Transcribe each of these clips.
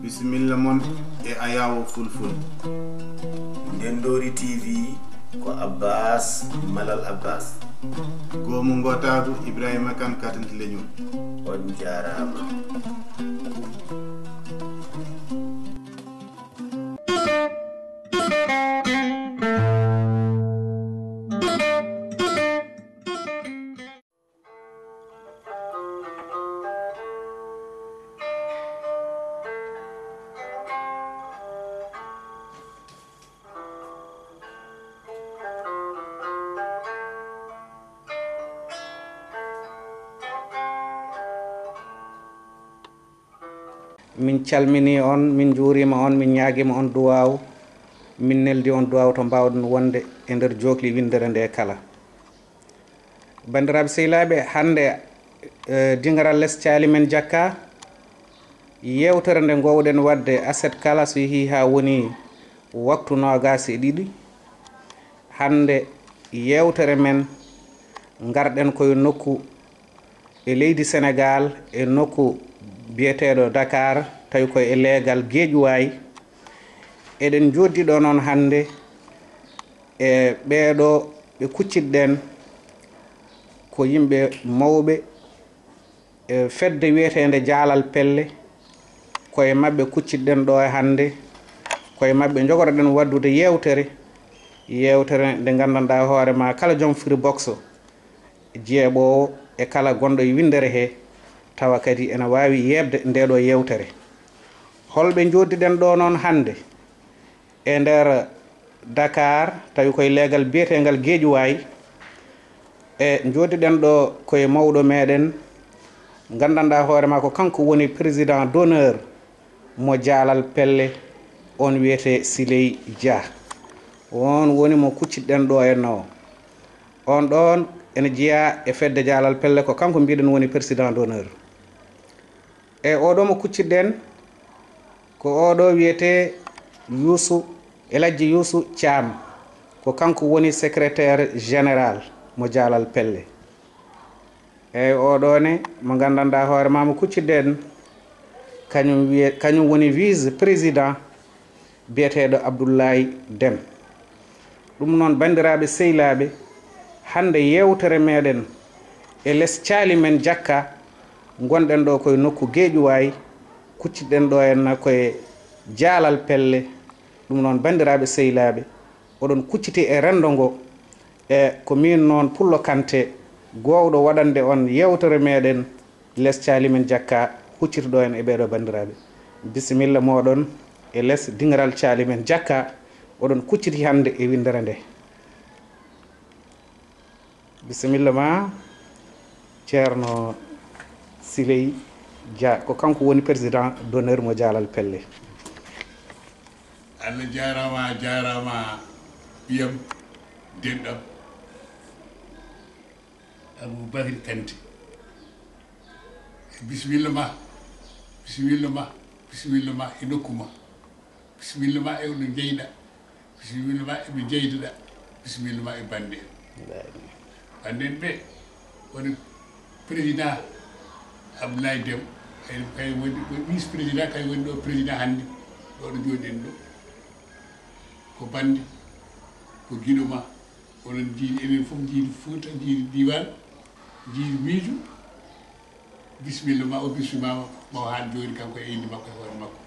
Bismillah mon e ayawo fulful. Ndendori TV ko Abbas Malal Abbas. Gomu ngotagu Ibrahima kan katanti leñu. On jarama. min calmini on min juurima on min ñaaguima on duwaw min neldi on duwaw to mbawɗen wonde e nder jokli windere nde kala bandiraɓe sehilaɓe hande dingaral less caali men jakka yewtere nde gowɗen wadde aset kala so yeehi ha woni waktu nogas e ɗiɗi hande yewtere men garɗen koye nokku e leydi Sénégal e nokku biyeteɗo Dakar tawi koye leegal Guédiawaye eɗen joddiɗo noon hande e ɓeeɗo ɓe kuccitɗen ko yimɓe mawɓe e fedde wiyetede Jaalal Pelle koye mabɓe kuccitɗen ɗo e hande koye mabɓe jogoroɗen waddude yewtere nde gandanɗa hoorema kala joom free box jeeɓowo e kala gonɗo e windere he tawa kadi ene wawi yebde ndeɗo yewtere holɓe joddiɗen ɗo noon hande e nder Dakar tawi koye leegal biyetegal Guédiawaye e joddiɗen ɗo koye mawɗo meɗen gandanɗa hoorema ko kanko woni président d'honneur mo Jaalal Pelle on wiyete Siley Dia on woni mo kuccitɗen ɗo henno on ɗon ene jeeya e fedde Jaalal Pelle ko kanko mbiɗen woni président d'honneur e oɗo mo kuccitɗen ko oɗo wiyete Youssou Eladji Youssou Thiam ko kanko woni secrétaire général mo Jaalal Pelle e oɗone mo gandanɗa hoorema mo kuccitɗen kañum woni vice président biyeteɗo Abdoulaye Deme ɗum noon bandiraɓe sehilaɓe hande yewtere meɗen e less caali men jakka gonɗen ɗo koye nokku Guédiawaye kuccitɗen ɗo henna koye Jaalal Pelle ɗum noon bandiraɓe sehilaɓe oɗon kucciti e rendo ngo e ko min noon Pullo Kanté gowɗo waɗande on yewtere meɗen less caali men jakka huccitiɗo hen e ɓeɗo bandiraɓe bisimilla moɗon e less dingaral caali men jakka oɗon kucciti hande e windere nde bisimilla ma ceerno Siley Dia ko kanko woni président d'honneur mo Jaalal Pelle Allah jarama ɓiyam denɗam Aboubacry Kanté bisimilla ma e nokkuma bisimilla ma e no jeyɗa bisimilla ma eɓe jeydoɗa bisimilla ma e bande banden ɓe woni président Abdoulaye Deme kay woni vice président kay woni ɗo président hannde ɗo jooɗen ɗo ko bande ko guiɗo ma onon jiiɗi enen fof jiiɗi Fouta jiiɗi diwan jiiɗi miijo bisimilla ma o bisimama mo haal joni kanko e inde makko e hoore makko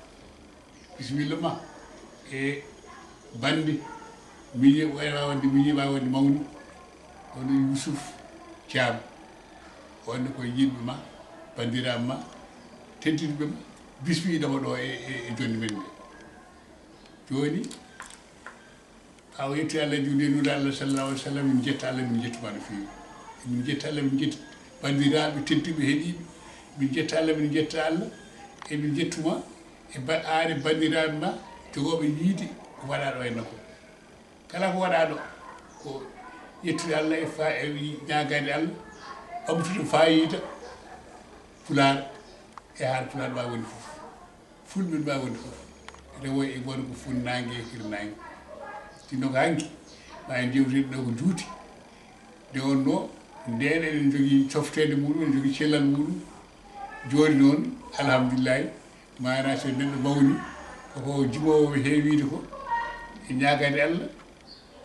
bisimilla ma e bande miñe wawa wonde miñe wawi wonde mawni ono Youssouf Thiam wonde koye yimɓe ma bandiraɓe ma teddiɓe ma bismiɗoma ɗo e jonni men nde joni ɓawo yetti Allah juuɗe Allah sallallahu alaihi wa sallam min jetta Allah min jettuma no fewi min jetta Allah min jetta bandiraɓe tedduɓe heeɗiɓe min jetta Allah min jetta Allah e min jettuma e aare bandiraɓe ma jogoɓe yiide ko waɗa ɗo henna ko kala ko waɗa ɗo ko yettude Allah e ñagade Allah ɓamtude fayida Pulaar e haala Pulaar ma woni fof fulɓe ma woni fof rewo e woni ko funnangue e hirnangue sinno ko hanki ma en jewtide ɗo ko juuti nde wonno nden eɗen jogui coftede muɗum eɗen jogui cellal muɗum joni noon alhamdulillahi mana so neɗɗo mawni koko jiɓowo heewide ko e ñagade Allah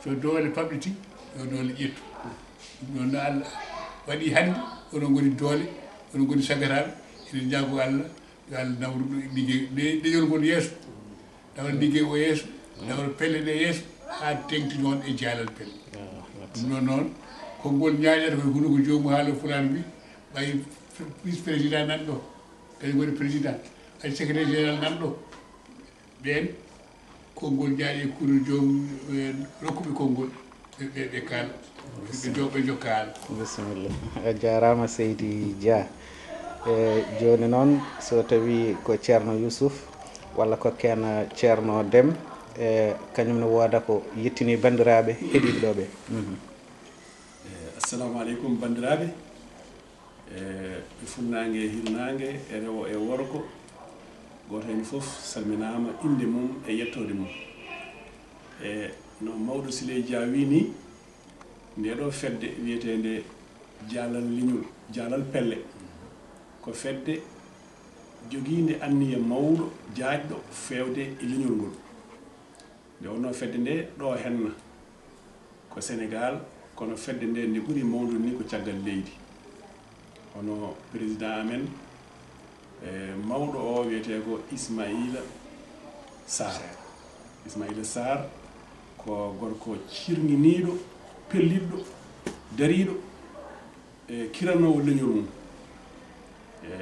so doole paɓɗiti yo doole ƴettu ɗum ɗon no Allah waɗi hannde onon goni doole onon goni sagataɓe eɗen jaago Allah yo Allah nawru liggey leñol ngol yeeso nawra liggey o yeeso nawra pelle ɗe yeeso ha tengti noon e jaalal pelle ɗum ɗon noon konngol ñaƴata koye huno ko jomum haala fulani mbi ɓay vice président nan ɗo kañum woni président ay secrétaire général nan ɗo ɓen konngol jaaɗi e kuuɗo joomum rokkuɓe konngol ɓe kaala ɓe jokka haala bisimilla a jarama Seydi Dia joni noon so tawi ko ceerno Youssouf walla ko ken ceerno Déme kañum ne wooda ko yettini bandiraɓe heeɗiɓe ɗo ɓe assalamu aleykum bandiraɓe e funnague e hirnague e rewo e worgo goto hen foof salminama inde mum e yettode mum e no mawɗo Siley Dia wi ni ndeɗo fedde wiyetede jaalal liñol jaalal pelle ko fedde joguinde anniya mawɗo jaajɗo fewde e liñol ngol nde wonno fedde nde ɗo henna ko Sénégal kono fedde nde nde ɓuuri mawdude ni ko caggal leydi hono président amen mawɗo o wiyete ko Ismaïla Sarr ko gorko cirŋiniɗo pelliɗɗo dariɗo e kiranowo leñol mum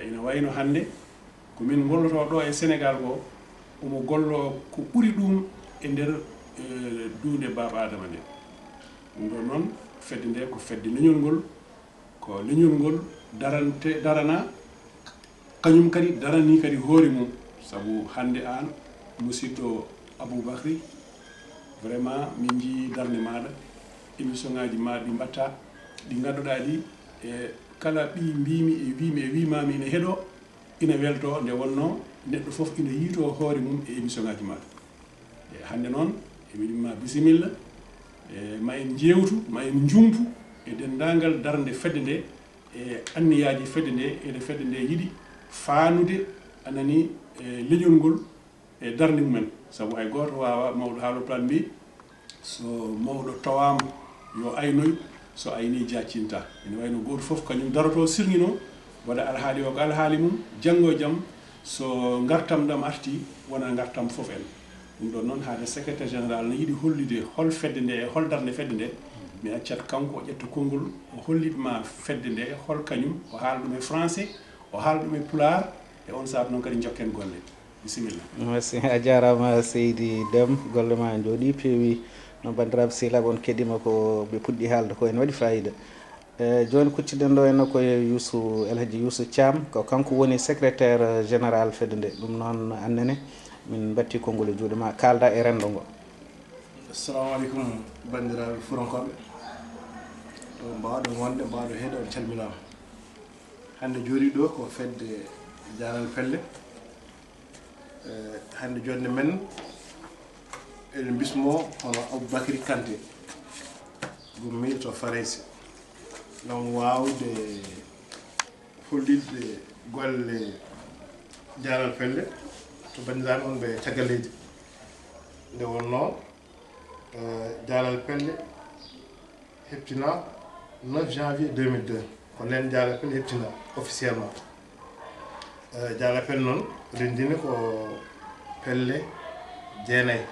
ina wayno hannde komin golloto ɗo e Sénégal ko omo gollo ko ɓuri ɗum e nder duunde Baba Adama nde ɗum ɗon noon fedde nde ko fedde leñol ngol ko leñol ngol darana kañum kadi darani kadi hoore mum sabu hannde an musidɗo Aboubacry vraiment min jii darde maɗa émission ngaji ma ɗi mbatta ɗi ganduɗa ɗi e kala ɓi mbimi e wimami ine heeɗo ina welto nde wonno neɗɗo foof ina yiito hoore mum e émission ngaji maɗa e hannde noon emin wima bisimilla e ma en jewtu ma en jumpu e dendagal darde fedde nde e anniyaji fedde nde ene fedde nde yiiɗi faanude anani e leñol ngol e darde mumen sabu hay goto wawa mawɗo haaloplan mbi so mawɗo tawama yo aynoy so ayni jaccinta ene wayno goto foof kañum daroto sirñino waɗa alhaali o ko alhaali mum janggo e jaam so gartam ɗam arti wona gartam foof en ɗum ɗon noon haade secrétaire général ne yiiɗi hollide hol fedde nde e hol darde fedde nde mi accat kanko o ƴetta konngol o hollitma fedde nde hol kañum o haala ɗum e français o haala ɗum e pulaar e on saabu noon kadi jokken golle bisimilla merci a jarama Seydi Déme golle ma jooɗi peewi no bandiraɓe sehilaɓe on keɗima ko ɓe puɗɗi haalde ko ene waɗi fayida joni kucciɗen ɗo henna koye Elhadji Youssou Thiam ko kanko woni secrétaire général fedde nde ɗum noon annene min batti konngol e juuɗe ma kalda e rendo ngo. assalamu aleykum bandiraɓe furankoɓe ɗo mbawɗo wonde mbawɗo heeɗo on calminama hande jooɗi ɗo ko fedde jaalal pelle hande jonde men eɗen bismo hono Aboubacry Kanté gummiɗo to Faraysi gam wawde hollidde golle jaalal pelle to bandiraɓe on ɓe caggal leydi nde wonno jaalal pelle heptina 9 janvier 2002 ko nden jaalal pelle heptina officiellement jaalal pelle noon rendini ko pelle jeenayyi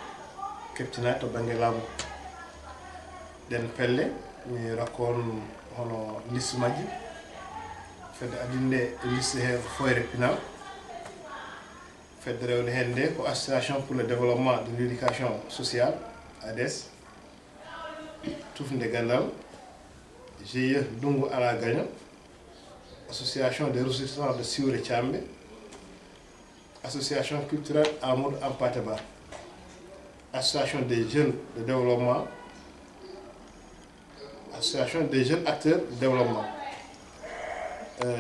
keptina to banggue laamu ɗen pelle mi rakkon hono liste majji fedde adinde liste he foyre pinal fedde rewde hen nde ko association pour le développement de l'éducation sociale ADS tufde gandal GIE Dungu Ala Gagno association des ressortissants de Siwre Thiambe association culturelle Amadou Hampâté Bâ association des jeunes de développement association des jeunes acteurs de développement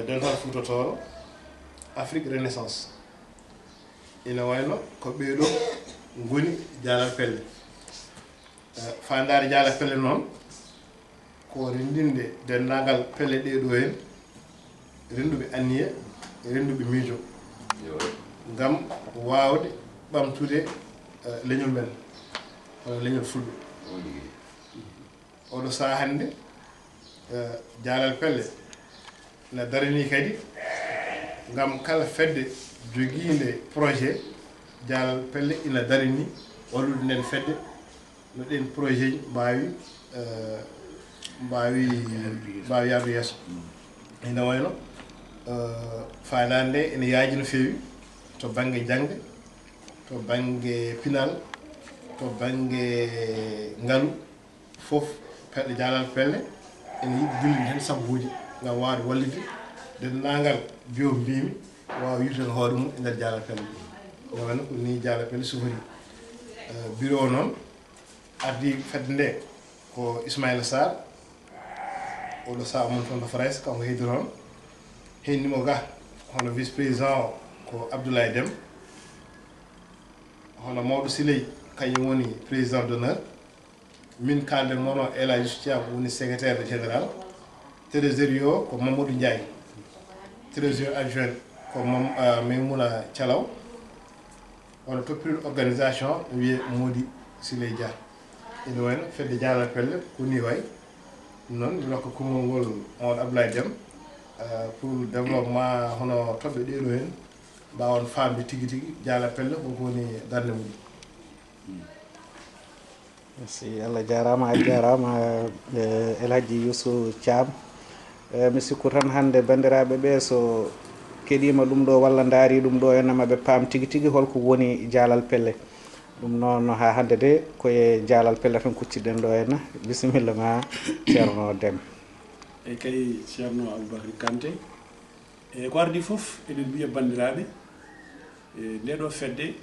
Dental Fouta Toro Afrique Renaissance ina wayno ko ɓeeɗo ngoni jaalal pelle fandare jaalal pelle noon ko rendinde dendagal pelle ɗeɗo hen renduɓe anniya renduɓe miijo ngam waawde ɓamtude leñol men walla leñol fulɓe oɗo sahaa hannde Dialal Pelle ne darini kadi ngam kala fedde jogiinde projet Dialal Pelle ina darini wallude nden fedde no ɗen projet ji mbawi yaadu yeeso ene wayno faanade nde ene yaaji no feewi to baŋnge jannde to baŋnge pinal to baŋnge ngalu fof peɗɗo Dialal Pelle ene yiɗi dillinde heen sabuuji ngam waawde wallide denndaangal biyo mbimi waawa yurten hoore mum e ndeer Dialal Pelle ene wayno ko ni Dialal Pelle sufori bureau noon ardi fedde nde ko Ismaïla Sarr oɗo saha mon toon to Farais kanko heedi toon hennimo ga hono vice président ko Abdoulaye Deme hono mawɗo Siley kañum woni président d'honneur min kalden moon o El Hadji Thiam woni secrétaire général trésorier o ko Mamadou Ndiaye trésorier adjoint ko Maymouna Thialaw hono toppiriɗo organisation wiye Mody Siley Dia ene wayno fedde Dialal Pelle ko ni way noon mi lokka konngol ngol on Abdoulaye Deme pour développement hono toɓɓe ɗeɗo hen mbawon famde tigui tigui Dialal Pelle koko woni darde mum. merci Allah jarama a jarama El Hadji Youssou Thiam mi sikku tan hande bandiraɓe ɓe so keɗima ɗum ɗo walla daari ɗum ɗo ene maɓe paam tigui tigui holko woni Dialal Pelle ɗum noon ha hande de koye Dialal Pelle tan kucciɗen ɗo henna bisimilla ma ceerno Deme. e kay ceerno Aboubacry Kanté e ko ardi fof eɗen mbiya bandiraɓe nde ɗo fedde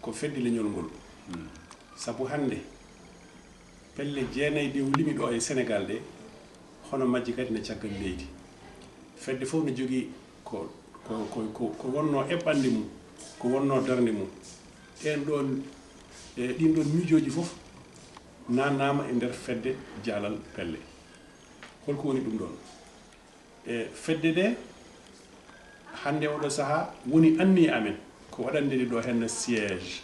ko fedde leñol ngol saabu hande pelle jeenayyi ɗe limi ɗo e Sénégal ɗe hono majji kadi ne caggal leydi fedde fof ne jogui ko wonno eɓɓande mum ko wonno darde mum ɗen ɗon ɗin ɗon miijoji fof nannama e nder fedde Dialal Pelle holko woni ɗum ɗon e fedde ɗe hande oɗo saaha woni anni amen ko waɗande ɗe ɗo henna siège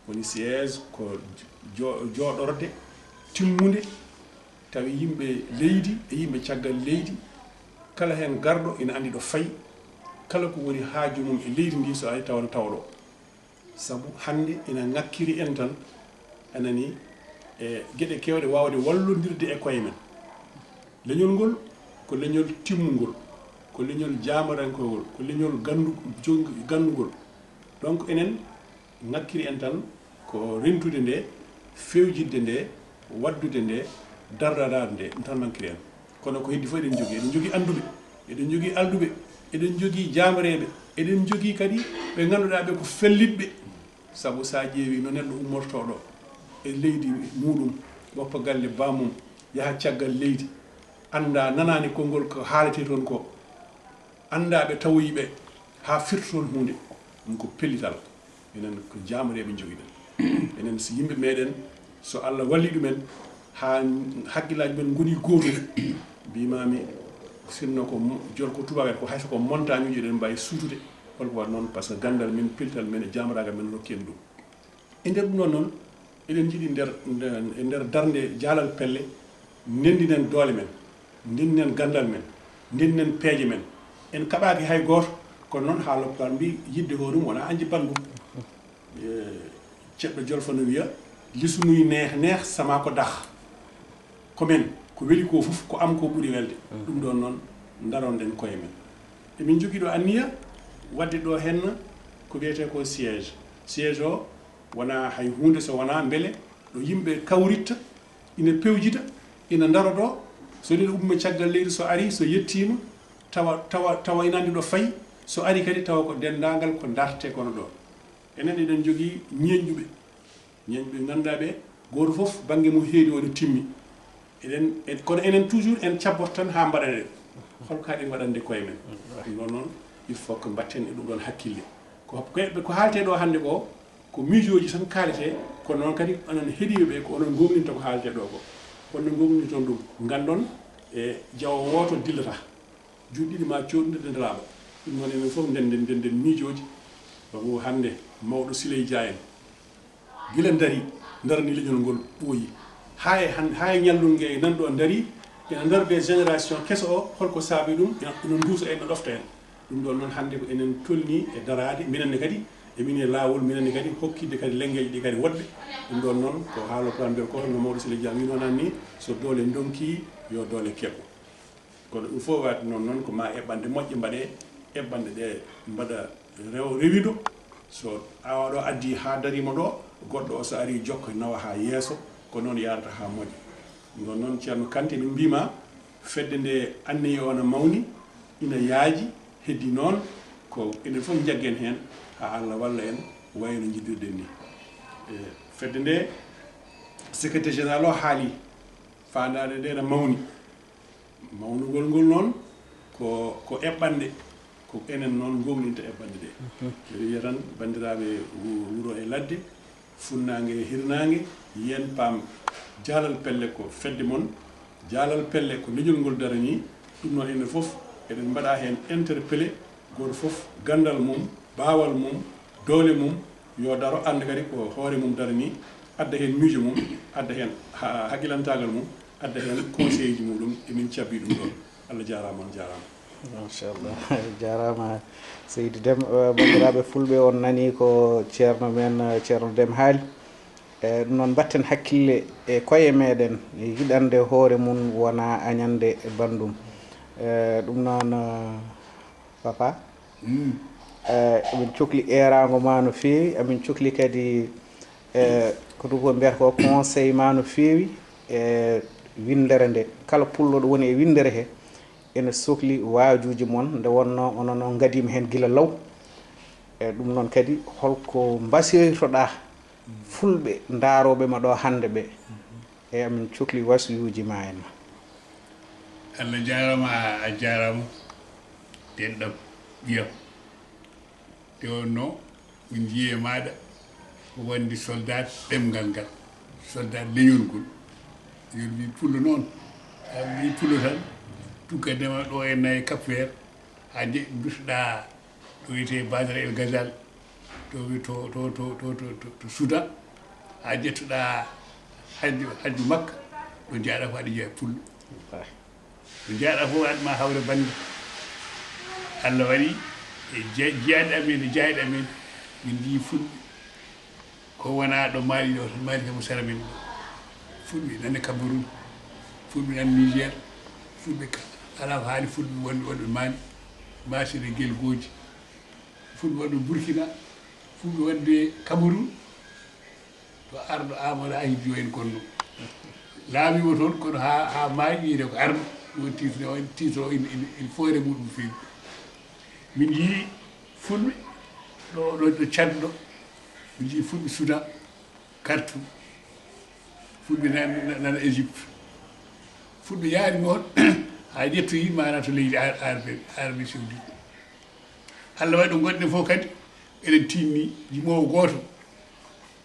woni siège ko jooɗorde timmude tawi yimɓe leydi e yimɓe caggal leydi kala hen garɗo ina andi ɗo fayi kala ko woni haaju mum e leydi ndi so ari tawana tawɗo saabu hande ina ŋakkiri en tan anani e gueɗe kewɗe wawde wallodirde e koye men leñol ngol ko leñol timmugol ko leñol jamarankogol ko leñol gandugol donc enen ŋakkiri en tan ko rentude nde fewjidde nde waddude nde dardadade nde ɗum tan mankiri en kono ko heddi fof eɗen jogui anduɓe eɗen jogui alduɓe eɗen jogui jamareɓe eɗen jogui kadi ɓe ganduɗa ɓe ko fellitɓe saabu sa ƴeewi no neɗɗo ummortoɗo e leydi muɗum woppa galle bamum yaaha caggal leydi anda nanani konngol ko haalete toon ko anda ɓe tawoyiɓe ha firta toon hunde ɗum ko pellital enen ko jamareɓe joguiɗen enen so yimɓe meɗen so Allah walli ɗumen ha haqqillaji men goni goto mbimami sinno ko joni ko tubaɓe ko hayso ko montagne uji eɗen mbawi suutude holko wat noon par ce que gandal men piltal men e jamaragal men rokki en ɗum e nder ɗum noon eɗen jiiɗi e nder darde Dialal Pelle ndendinen doole men ndendinen gandal men ndendinen peeje men en kaɓaki hay goto kono noon ha loppal mbi yidde hoɗum wona anji balɗum ceɗɗo jolfo no wiya lisunuy neex sama ko dah komin ko weli ko fof ko am ko ɓuuri welde ɗum ɗon noon daronɗen koye men emin jogui ɗo anniya wadde ɗo henna ko wiyete ko siège o wona hay hunde so wona beele ɗo yimɓe kawritta ina pewjita ina daro ɗo so ɗeɗo umma caggal leydi so ari so yettima tawa ina andi ɗo fayi so ari kadi tawa ko dendagal ko darte kono ɗo enen eɗen jogui ñeñƴuɓe ganduɗa ɓe goto foof banggue mum heedi o ne timmi eɗen kono enen toujours en cabbot tan ha mbaɗane holko haɗen waɗande koye men ɗum noon il faut que mbatten e ɗum ɗon hakkille ko haalte ɗo hande ko miijoji tan kaalete kono noon kadi onon heeɗiɓe ko onon gomninta ko haalte ɗo ko honno gomni toon ɗum gandon e jawo woto dillata juuɗe ɗiɗi ma coɗɗude ndaraba ɗum noon enen foof ndenden miijoji sabu hannde mawɗo Siley Dia en gila dari darani leñol ngol ɓooyi hay ñallol nge nan ɗo dari ena darde génération keso o holko saabi ɗum eno duusa en no ɗofta en ɗum ɗon noon hannde ko enen tolni e darade minenne kadi emin e laawol minenne kadi hokkide kadi lengeji ɗi kadi woɗɓe ɗum ɗon noon ko haalotran nder ko no mawɗo Siley Dia wino nan ni so doole donki yo doole keɓɓo kono ɗum fof waati noon ko ma eɓɓande moƴƴe mbaɗe eɓɓande ɗe mbaɗa rewido so awaɗo addi ha darima ɗo goɗɗo o so ari jokka nawa ha yeeso ko noon yarata ha moƴƴa ɗum ɗon noon ceerno Kanté min mbima fedde nde anniye o no mawni ina yaaji heddi noon ko enen fof jaggen hen ha Allah walla en wayno jiɗirɗen ni fedde nde secrétaire général o haali fandade nde no mawni mawnugol ngol noon ko eɓɓande ko enen noon gomninta eɓɓande ɗe mbiɗa wiya tan bandiraɓe wuro e ladde funnague e hirnague yen paam jaalal pelle ko fedde moon jaalal pelle ko leñol ngol darani ɗum noon enen foof eɗen mbaɗa hen interpellé goto foof gandal mum baawal mum doole mum yo daro anda kadi ko hoore mum darani adda hen miijo mum adda hen haqqilantagal mum adda hen conseil ji muɗum emin cabbi ɗum ɗon Allah jarama on jarama machallah jarama Seydi Déme bandiraɓe fulɓe on nani ko ceerno men ceerno Déme haali ɗum noon batten hakkille e koye meɗen yiɗande hoore mum wona añande bandum ɗum noon papa emin cohli erago ma no feewi amin cohli kadi ko ɗum ko mbiyata ko conseil ma no feewi e windere nde kala pulloɗo woni e windere he ene sohli waajuji moon nde wonno onon o gadima hen gila law e ɗum noon kadi holko mbasiytoɗa fulɓe daaroɓe ma ɗo hande ɓe e amin cohli wasiyuji ma en ma Allah jarama a jarama denɗam ƴiyam te wonno min jiiye maɗa ko wandi soldat ɗemgal ngal soldat leñol ngol yon mi pullo noon mi pullo tan tukkadema ɗo e nayi Cap Vert ha bisɗa ɗo wiyete Badara El Gazal to Soudan ha ƴettuɗa hajju Makka ɗo jaaɗa ko aɗa jeeya pullo ɗo jaaɗa fof waɗma hawre bande Allah waɗi e jeyaɗe amen e jayɗe amen min jii fulɓe ko wona ɗo Mali ɗo to Mali kamo sara men fulɓe nane Cameroun fulɓe nan Niger fulɓe ala ko haali fulɓe wonɓe Mali Masire guel gooji fulɓe wonɓe Burkina fulɓe wonde Cameroun to arɗo Amadou Ahidjo en gonno laamimo toon kono ha maaƴi wiide ko arɗo ɗum titre o il foore muɗum feewi min jii fulɓe ɗo Tchad ɗo min jii fulɓe Soudan Khartoum fulɓe nana Égypte fulɓe yaari noon ha ƴettoyi mana to leydi Arabie Saoudite Allah waɗi ɗo gonɗen fof kadi eɗen tinni jimowo goto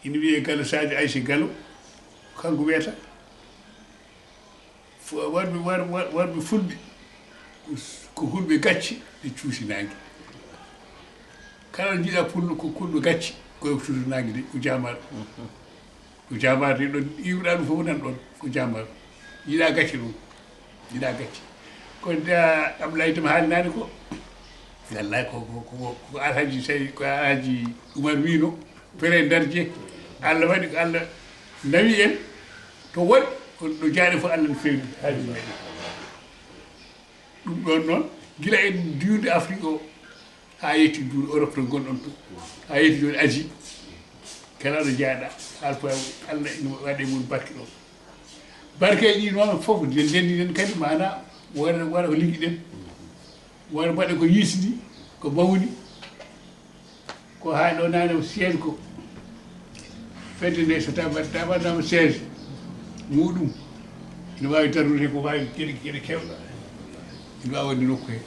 ina wiye Gallo Sadio Aïssa Gallo kanko wiyata warɓe fulɓe ko hulɓe gacci ɗe cuusinangue kala ɗo jiiɗa pullo ko kulɓe gacci koye cuusinangue de ko jamar de ɗon iwɗa ɗum fof nan ɗon ko jamar yiiɗa gacci ɗum yiiɗa gacci kono Abdoulaye Déme haali nane ko wallay ko alhaji tawi ko alhaji Oumar wino pere darje Allah waɗi ko Allah nawi en to woɗ ɗo jaaɗe fof Allah no fewi haali meɗen ɗum ɗon noon gila en diwde Afrique o ha yetti duuɗe Europe to gonɗon to ha yetti joni Asie kala ɗo jaaɗa alfa Allah ina waɗe mum barke ɗo barkeji ɗi noon fof ndenndinen kadi mana waɗa ko liggiɗen wona mbaɗa ko yiisdi ko mawni ko haali ɗo nane siége ko fedde nde so tawaɗama siége muɗum ina wawi darnude ko wawi geɗe kewɗa ina wawi wonde nokku he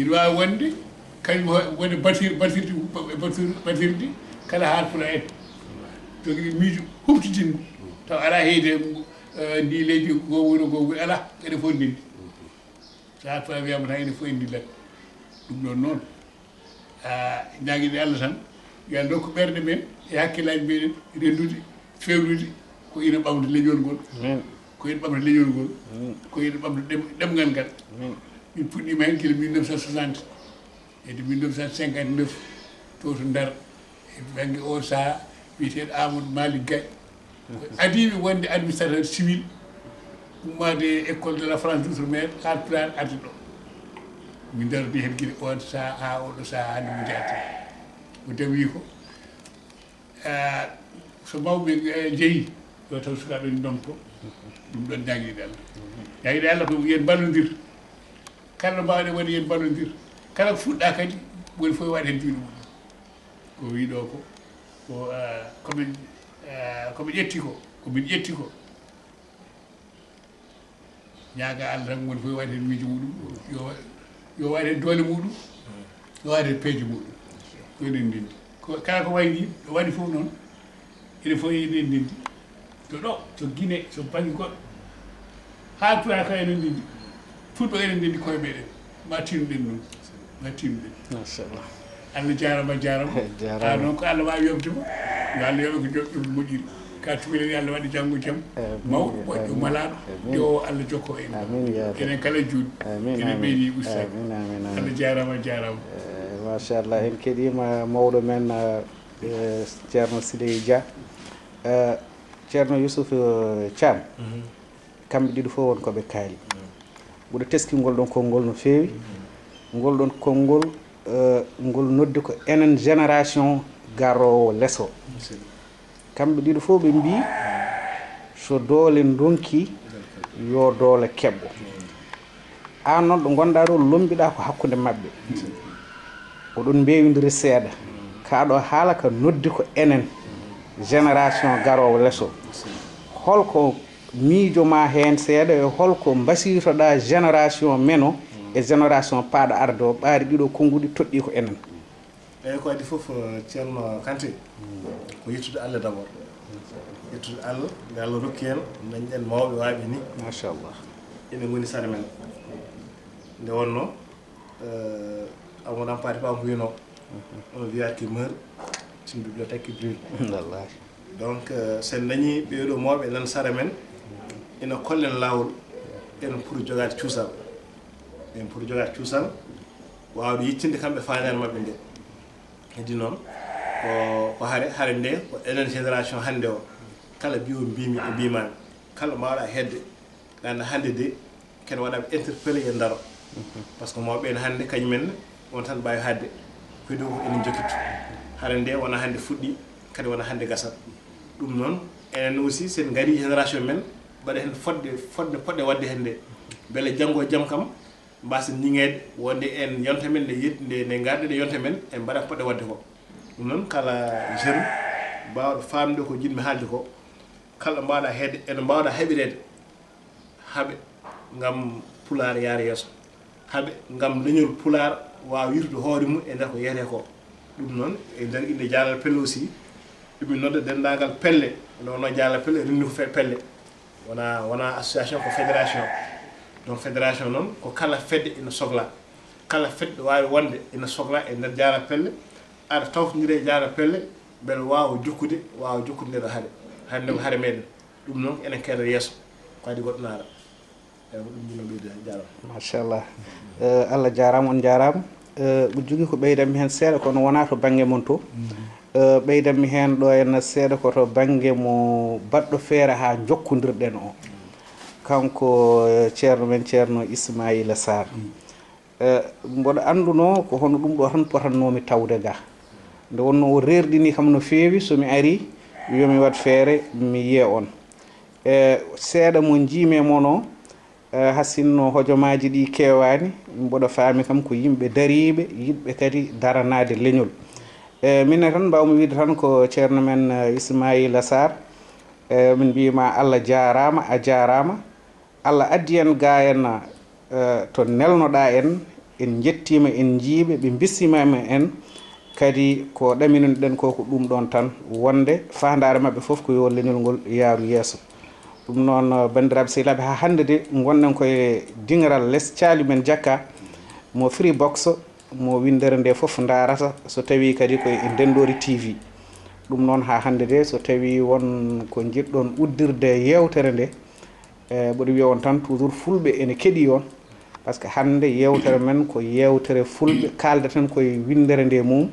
ina wawi wonde kañum wonde batirde kala haalpula en jogui miijo hubtidingo taw ala heyde ndi leydi go wuri ala ene fof ndindi so haalpula wiyama tan ene fof en dillat ɗum ɗon noon ñaguide Allah tan yo Allah dokku ɓerde men e hakkillaji meɗen rendude fewnude ko ina ɓamde leñol ngol ko ina ɓamde leñol ngol ko ina ɓamde ɗemgal ngal min puɗɗima hen gila 1960 ede 1959 to Ndar e banggue o saaha wiyeteɗo Amadou Malick Gaye ko adiɓe wonde administrateur civil ummade école de la France d'outre-mer Haalpulaar adde ɗo min dardi hen guila on saaha ha oɗo saaha hande mo jeeyata mo dawi ko so mawɓe jeeyi yo taw sukaɓe ndonto ɗum ɗon ñaguiɗe Allah ñaguiɗe Allah ko yen ballodir kala mbawɗe waɗi yen ballodir kala ko fuɗɗa kadi woni fof waɗi hen juuɗe muɗum ko wiɗo ko koɓe ƴetti ko komin ƴetti ko ñaaga Allah tan woni fof waɗi hen miijo muɗum yo waɗi hen doole muɗum yo waɗi hen peeje muɗum ko eɗen ndindi kala ko wayni ɗo waɗi fof noon ene fof eɗen ndindi to ɗo to Guinée so banggue goɗɗo Haalpulaar ka eɗen ndindi fulɓe eɗen ndindi koye meɗen ma tinnuɗen noon ma tinnuɗen machallah Allah jarama jarama ha noon ko Allah wawi yobdema yo Allah yoɓe ko joƴƴol moƴƴiri ka tumilen Allah waɗi janggo jaam mawɗo moƴƴo malaɗo nde o Allah jokko en enen kala juuɗe enen ɓeydi ustade Allah jarama jarama machallah en keeɗima mawɗo men ceerno Siley Dia ceerno Youssouf Thiam kamɓe ɗiɗo fof won koɓe kaali ɓuuɗo teskingol ɗon konngol no feewi ngol ɗon konngol ngol noddi ko enen génération garowo lesso kamɓe ɗiɗo fof ɓe mbi so doole donki yo doole keɓɓo an noon ɗo gonɗa ɗo lombiɗa ko hakkude mabɓe oɗon mbewidiri seeɗa kaɗo haala ka noddi ko enen génération garowo lesso holko miijo ma hen seeɗa e holko basiytoɗa génération meno e génération paaɗo arde o ɓaari ɗiɗo konnguɗi toɗɗi ko enen eyyi ko adi foof ceerno Kanté ko yettude Allah d' abord yettude Allah nde Allah rokki en dañɗen mawɓe waaɓe ni machallah enen goni sare men nde wonno Amadou Hampâté Bâ ko wino on wiya qui meurt c'est une bibliothèque qui brûle wallahi donc sen dañi ɓeeɗo mawɓe nan sare men ina kollen laawol enen pour jogade cuusal en pour jogade cuusal wawde yittinde kamɓe faanare mabɓe nde heddi noon ko haare nde ko enen génération hannde o kala biwo mbimi e mbimami kala mbawɗa hedde ganda hannde de kene waɗaɓe interpellé e daro par ce que mawɓe en hannde kañumen on tan mbawi hadde koyɗo ko enen jokkittu haare nde wona hannde fuɗɗi kadi wona hannde gasat ɗum noon enen aussi sen gari génération men mbaɗa hen fodde poɗɗe wadde hen nde beele janggo e jaam kam mbasen ñiŋede wonde en yonta men nde garɗe ɗe yonta men en mbaɗa poɗɗe wadde ko ɗum noon kala jeune mbawɗo famde ko jiɗmi haalde ko kala mbawɗa hedde ene mbawɗa heɓirede haaɓe gam Pulaar yaara yeeso haaɓe gam leñol Pulaar wawa wirtude hoore mum e nder ko yeyete ko ɗum noon e nder inde Dialal Pelle aussi ɗumi nodda dendagal pelle wonno Dialal Pelle renndi ko pelle wona association ko fédération donc fédération noon ko kala fedde ina sohla kala fedde wawi wonde ina sohla e nder Dialal Pelle aɗa tawtodiri e Dialal Pelle beele wawa jokkude ndeɗo haade hande ko haare meɗen ɗum noon enen keeɗa yeeso ko adi goɗɗo naara eyi ko ɗum jino ɓeyde jarama machallah Allah jarama on jarama ɓe jogui ko ɓeydanmi hen seeɗa kono wona to banggue mon to ɓeydanmi hen ɗo henna seeɗa koto banggue mo baɗɗo feere ha jokkodirɗen o kanko ceerno men ceerno Ismaïla Sarr mboɗo anduno ko hono ɗum ɗo tan potannomi tawde ga nde wonno o rerɗini kam no feewi somi ari yomi wat feere mi yiye on seeɗa mo jiime mon o hasinno hojomaji ɗi kewani mboɗo faami kam ko yimɓe dariɓe yiɗɓe kadi daranade leñol minne tan mbawmi wiide tan ko ceerno men Ismaïla Sarr min mbima Allah jarama a jarama Allah addi en ga en to nelnoɗa en jettima en jiiɓe ɓe bissimama en kadi ko ɗaminoɗen ko ɗum ɗon tan wonde fandare mabɓe foof ko yo leñol ngol yaaru yeeso ɗum noon bandiraɓe sehilaɓe ha hande de gonɗen koye dingaral less caali men jakka mo Freebox mo windere nde fof darata so tawi kadi koye Ndendori TV ɗum noon ha hande de so tawi won ko jiɗɗon uddirde yewtere nde ɓoɗo wiya on tan toujours fulɓe ene keeɗi on par ce que hande yewtere men ko yewtere fulɓe kalda tan koye windere nde mum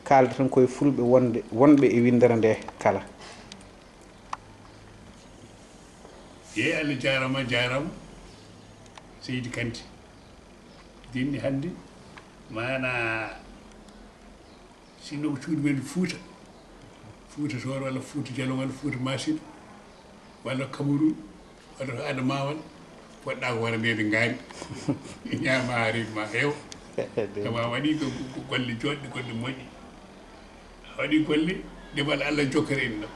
kalda tan koye fulɓe wonɓe e windere nde kala. ye Allah jarama Seydi Kanté dinni hande mana sinno ko cuuɗi men Fouta toon walla Fouta Jalon walla Fouta Massina walla Cameroun walla to Adamawal poɗɗa ko wara ndede ngaari ñaama ha reedu ma heewa kama waɗi ko golle joɗɗe goɗɗe moƴƴi a waɗi golle ndemal Allah jokkere en ɗam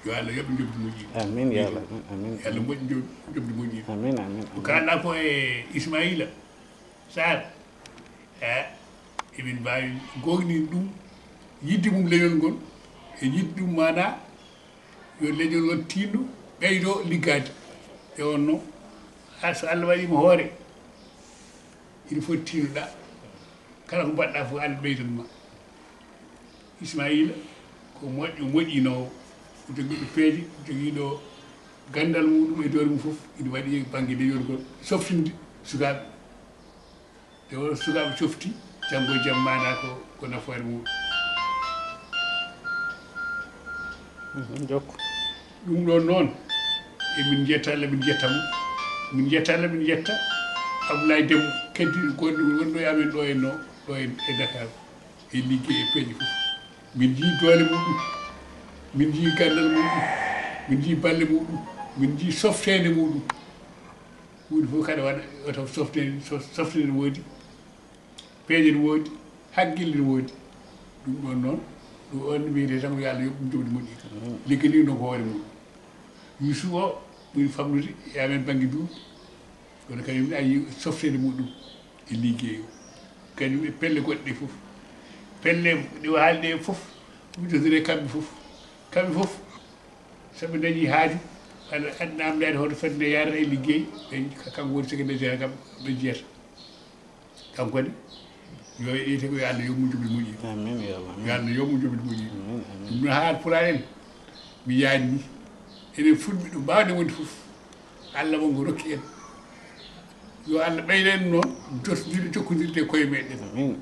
yo Allah yoɓ jobdi moƴƴi amin ya Allah amin Allah moƴƴi jobdi moƴƴi amin amin ko kalɗa ko e Ismaïla Sarr emin mbawi gogni ɗum yidde mum leñol ngol e yidde ɗum mana yo leñol ngol tinɗo ɓeydo liggade e on noon so Allah waɗimo hoore ina foti tinnoɗa kala ko mbaɗɗa fof Allah ɓeydanma Ismaïla ko moƴƴinowo jogiiɗo peeje jogiiɗo gandal muɗum e doole mum fof ina waɗi e banggue leñol ngol softinde sukaɓe nde o sukaɓe softi janggo e jaam mana ko nafoore muɗum jokku ɗum ɗon noon emin jetta Allah min jettamo min jetta Allah min jetta Abdoulaye Dembo keddiɗo wonɗo e amen ɗo en ɗo e Dakar e liggey e peeje fof min jii doole muɗum min jii gandal muɗum min jii balle muɗum min jii softede muɗum hunde fof kada waɗa oto softede ne woodi peeje ne woodi haqqille ne woodi ɗum ɗon noon ɗum on wiyete tan ko yo Allah yoɓɗum jomdi moƴƴi ligganino ko hoore muɗum Youssou o ɓuri famnude e amen banggue duuɓi kono kañum a yi softede muɗum e liggey o kañum e pelle goɗɗe ɗe fof pelle ɗe haalde ɗe fof miɗodire kamɓe fof soɓe dañi haaju walla namdade hoto fedde nde yarata e liggey kanko woni secrétaire kam ɓe jiyata kanko ne yo ƴeyte ko yo Allah yoɓmu jomdi moƴƴi amin ya Allah yo Allah yoɓmu jomdi moƴƴi ɗum ɗon haal pulaar en mi yaani ni enen fulɓe ɗo mbawde wonde fof Allah mo ngo rokki en yo Allah ɓeyda en noon jotodire jokkodirde koye meɗen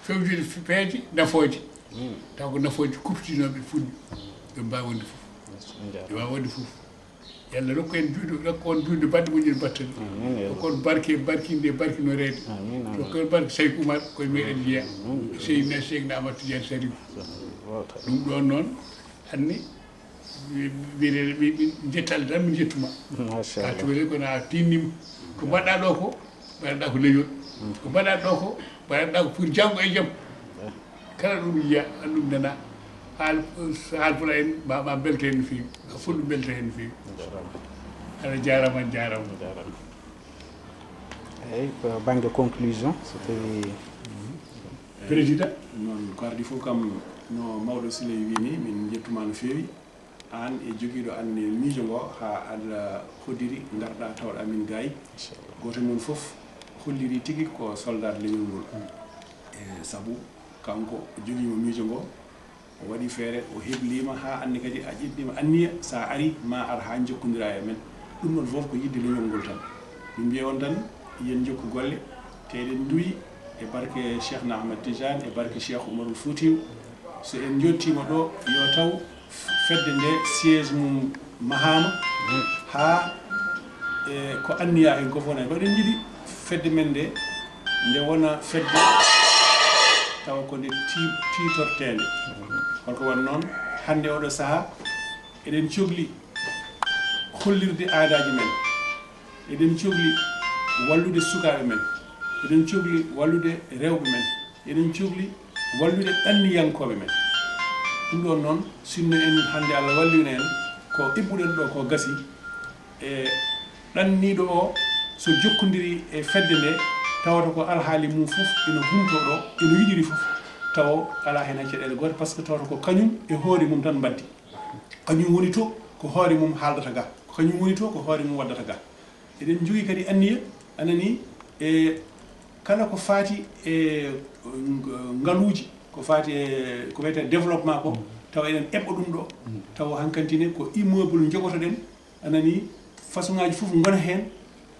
fewjide peeje nafooje taw ko nafooje kuptinoɓe fulɓe ɓe mbawi wonde fof ɓe mbawi wonde fof yo Allah rokku en rokku on juude badde moƴƴi battani rokku on barkinde barkinorede rokku on barke Saykou Oumar koye meɗen jeeya Seydina Amadou Tidiane Sarif ɗum ɗon noon hande min jettale tan min jettuma ha tuwele kono a tinnima ko mbaɗɗa ɗo ko mbaɗaɗa ko leñol ko mbaɗaɗa ɗo ko mbaɗaɗa ko pour janggo e jaam kala ɗum yiya ɗum nana haal pula en ma belte hen no fewi a fulɗum belte hen no fewi Allah jarama eyyi ko banggue conclusion so tawi président noon ko ardi fof kam no mawɗo Siley wini min jettuma no fewi an e joguiɗo anne miijo ngo ha Allah hoddiri garɗa tawɗa min gaayi goto mon foof holliri tigui ko soldat leñol ngol e saabu kanko joguimo miijo ngo o waɗi feere o heblima ha anne kadi a ƴettima anniya sa ari ma ar ha jokkodira e men ɗum ɗon foof ko yidde leñol ngol tan min mbiya on tan yen jokku golle te eɗen duyi e barke Cheikhna Ahmad Tidiane e barke Cheikh Oumarul Foutiyou so en jottima ɗo yo taw fedde nde siége mum mahama ha ko anniya hen ko fona ko eɗen jiiɗi fedde men nde wona fedde tawa ko nde titortede holko won noon hande oɗo saaha eɗen cohli hollirde aadaji men eɗen cohli wallude sukaɓe men eɗen cohli wallude rewɓe men eɗen cohli wallude ɗanniyankoɓe men ɗum ɗon noon sinno en hande Allah wallino en ko ibbuɗen ɗo ko gasi e ɗanniɗo o so jokkodiri e fedde nde tawata ko alhaali mum fof ina humto ɗo ina yiɗiri fof taw ala hen caɗele gote par ce que tawata ko kañum e hoore mum tan mbaddi kañum woni to ko hoore mum haaldata ga kañum woni to ko hoore mum waddata ga eɗen jogui kadi anniya anani e kala ko faati e ngaluuji ko faati e ko wiyete développement ko taw eɗen eɓɓa ɗum ɗo taw hankkantine ko immeuble jogotoɗen anani façon ngaji fof gona heen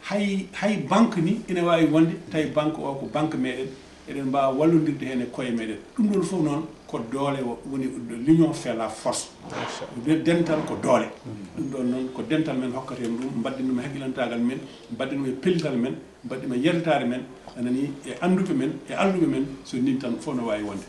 hay banque ni ene wawi wonde tawi banque o ko banque meɗen eɗen mbawa wallodirde hen e koye meɗen ɗum ɗon fof noon ko doole woni l'union fait la force dental ko doole ɗum ɗon noon ko dental men hokkate ɗum mbaɗɗen ɗum e haqqilantagal men mbaɗɗen ɗum e pellital men mbaɗɗima yettare men anani e anduɓe men e alluɓe men so nin tan fof no wawi wonde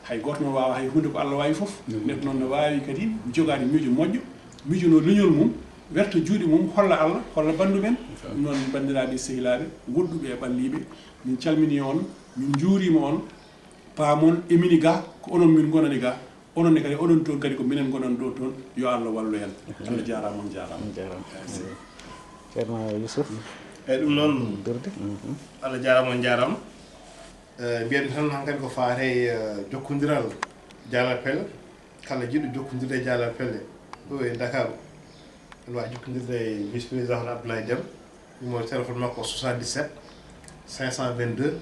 hay goto noon wawa hay hunde ko Allah wawi fof neɗɗo noon no wawi kadi jogade miijo moƴƴo miijono leñol mum werta juuɗe mum holla Allah holla bandu men ɗum noon bandiraɓe sehilaɓe wodduɓe e ɓalliɓe min calmini on min juurima on paamon emini ga ko onon min gonani ga ononne kadi oɗon toon kadi ko minen gonan ɗo toon yo Allah wallu en Allah jarama on jarama ceerno Youssouf eyyi ɗum noon Allah jarama on jarama mbiyen tan hankkadi ko faate jokkodiral Dialal Pelle kala jiɗɗo jokkodirde Dialal Pelle ɗo e Dakar ene wawi jokkodirde e vice président hono Abdoulaye Déme numéro téléphone makko 77 522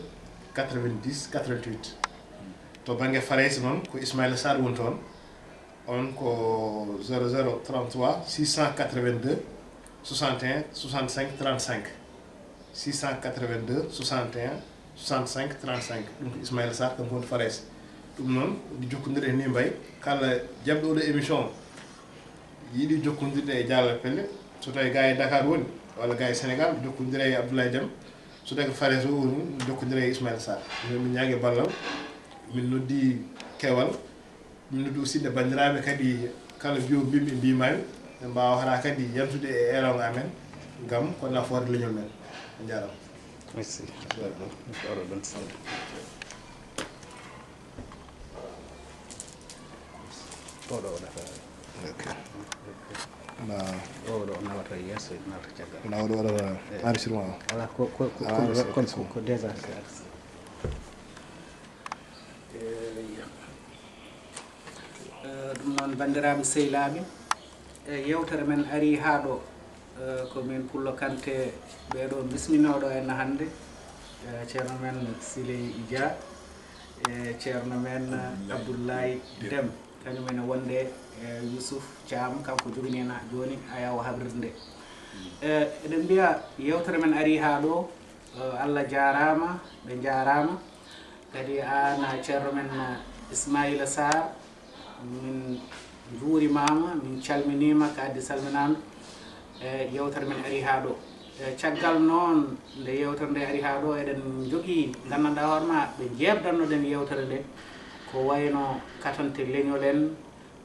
90 88 to banggue Faraysi noon ko Ismaïla Sarr woni toon on ko 0033 682 61 65 35 682 61 65 35 ɗum ko Ismaïla Sarr kanko woni Faraysi ɗum noon ɗi jokkodiri ni mbay kala jabɗo oɗo émission yiiɗi jokkodirde e Dialal Pelle so tawi ga e Dakar woni walla ga e Sénégal jokkodire e Abdoulaye Déme so tawi ko Faraysi o woni jokkodire e Ismaïla Sarr min ñague ballal min noddi kewal min noddi aussi nde bandiraɓe kadi kala biyo bimɓe mbimami ɓe mbawa hara kadi yantude e eronga men gam ko nafoore leñol men on jarama merci oɗo oɗo nawata yesso nawata caggal na oɗo waɗata enregistrement ala ko déjà ɗum noon bandiraɓe sehilaɓe yewtere men ari ha ɗo komin Pullo Kanté ɓeɗo bisminoɗo en hande ceerno men Siley Dia e ceerno men Abdoulaye Déme kañumene wonde Youssouf Thiam kanko joguinina joni ayaw habrirde nde eɗen mbiya yewtere men ari ha ɗo Allah jarama ɓe jarama kadi an ceerno men Ismaïla Sarr min juurimama min calminima kaddi salminama e yewtere men ari ha ɗo caggal noon nde yewtere nde ari ha ɗo eɗen jogui gandanɗa hoorema ɓe jebdannoɗen yewtere nde ko wayno katante leñol en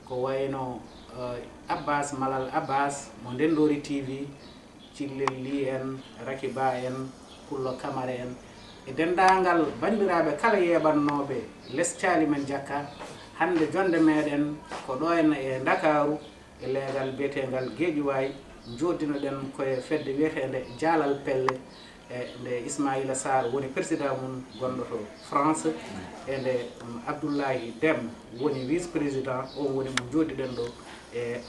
ko wayno Abbas Malal Abbas mo Ndendori TV Cillel Ly en Rakiba en Pullo Camara en e dendagal bandiraɓe kala yeɓannoɓe less caali men Jakka hande jonde meɗen ko ɗo en e Dakaru e leegal biyetegal Guédiawaye joddinoɗen koye fedde wiyetede Dialal Pelle e nde Ismaïla Sarr woni président mum gonɗo to France e nde Abdoulaye Déme woni vice président o woni mo joddiɗen ɗo e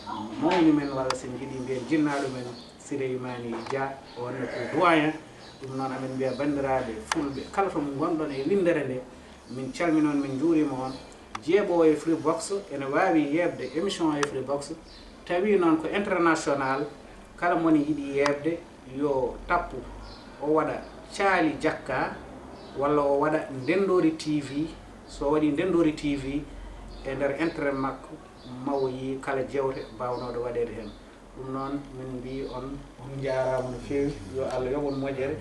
mawni men walla sen jiiɗi mbiyen jinnaɗo men Sireymani Dia onne ko doyen ɗum noon amin mbiya bandiraɓe fulɓe kala to mo gonɗon e lindere nde min calminon min juurima on jeeɓowo e Freebox ene wawi yebde émission e Freebox tawi noon ko international kala moni yiiɗi yebde yo tappu o waɗa caali Jakka walla o waɗa Ndendori TV so waɗi Ndendori TV e nder internet makko mawo yi kala jewte mbawnoɗo waɗede hen ɗum noon min mbi on jarama no fewi yo Allah yoɓon moƴƴere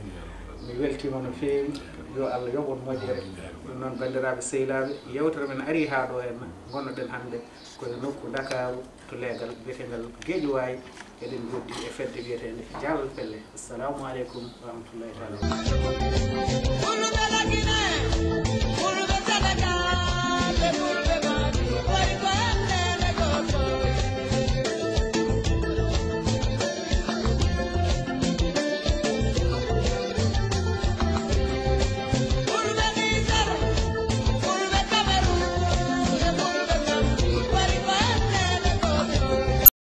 mi weltima no fewi yo Allah yoɓon moƴƴere ɗum noon bandiraɓe sehilaɓe yewtere men ari ha ɗo en gonnoɗen hande koye nokku Dakaru to leegal biyetegal Guédiawaye eɗen joddi e fedde wiyetede Dialal Pelle assalamu aleykum wa rahmatullahi taala